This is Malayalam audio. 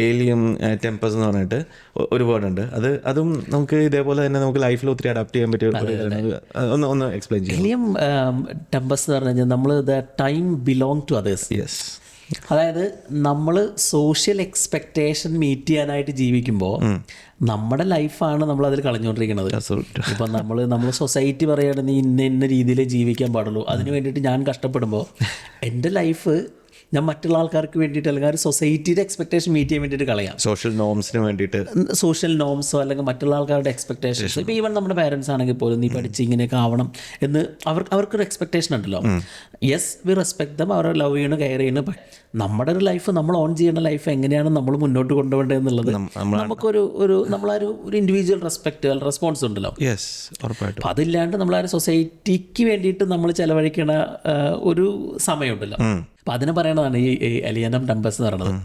ഏലിയം ടെമ്പസ് എന്ന് പറഞ്ഞിട്ട് ഒരു വേർഡുണ്ട്. അതും നമുക്ക് ഇതേപോലെ തന്നെ നമുക്ക് ലൈഫിൽ ഒത്തിരി അഡാപ്റ്റ് ചെയ്യാൻ പറ്റിയ ഒന്ന് എക്സ്പ്ലെയിൻ ചെയ്യാം. ഏലിയം ടെമ്പസ് എന്ന് പറഞ്ഞു കഴിഞ്ഞാൽ നമ്മൾ the time belong to others. Yes. അതായത് നമ്മൾ സോഷ്യൽ എക്സ്പെക്റ്റേഷൻ മീറ്റ് ചെയ്യാനായിട്ട് ജീവിക്കുമ്പോൾ നമ്മുടെ ലൈഫാണ് നമ്മൾ അതിൽ കളഞ്ഞുകൊണ്ടിരിക്കുന്നത്. ഇപ്പം നമ്മൾ സൊസൈറ്റി പറയുകയാണ് നീ ഇന്ന രീതിയിലേ ജീവിക്കാൻ പാടുള്ളൂ, അതിന് വേണ്ടിയിട്ട് ഞാൻ കഷ്ടപ്പെടുമ്പോൾ എൻ്റെ ലൈഫ് ഞാൻ മറ്റുള്ള ആൾക്കാർക്ക് വേണ്ടിയിട്ട് അല്ലെങ്കിൽ ഒരു സൊസൈറ്റിയുടെ എക്സ്പെക്ടേഷൻ മീറ്റ് ചെയ്യാൻ വേണ്ടിയിട്ട് കളയാം. സോഷ്യൽ നോംസിന് വേണ്ടിയിട്ട്, സോഷ്യൽ നോംസോ അല്ലെങ്കിൽ മറ്റുള്ള ആൾക്കാരുടെ എക്സ്പെക്ടേഷൻസ്. ഇപ്പോൾ ഈവൻ നമ്മുടെ പാരൻസ് ആണെങ്കിൽ പോലും നീ പഠിച്ച് ഇങ്ങനെയൊക്കെ ആവണം എന്ന് അവർക്കൊരു എക്സ്പെക്ടേഷൻ ഉണ്ടല്ലോ. യെസ്, വി റെസ്പെക്ട് ദം, അവരെ ലവ് ചെയ്യണം, കെയർ ചെയ്യണം. നമ്മുടെ ഒരു ലൈഫ്, നമ്മൾ ഓൺ ചെയ്യുന്ന ലൈഫ് എങ്ങനെയാണ് നമ്മൾ മുന്നോട്ട് കൊണ്ടുപോകേണ്ടത് എന്നുള്ളത് നമുക്കൊരു നമ്മളൊരു ഇൻഡിവിജ്വൽ റെസ്പോൺസ് ഉണ്ടല്ലോ. യെസ്, ഉറപ്പായിട്ടും. അപ്പം അതില്ലാണ്ട് നമ്മളൊരു സൊസൈറ്റിക്ക് വേണ്ടിയിട്ട് നമ്മൾ ചിലവഴിക്കണ ഒരു സമയമുണ്ടല്ലോ. അപ്പം അതിനെ പറയണതാണ് ഈ എലിയനം ടെമ്പസ് എന്ന് പറയുന്നത്.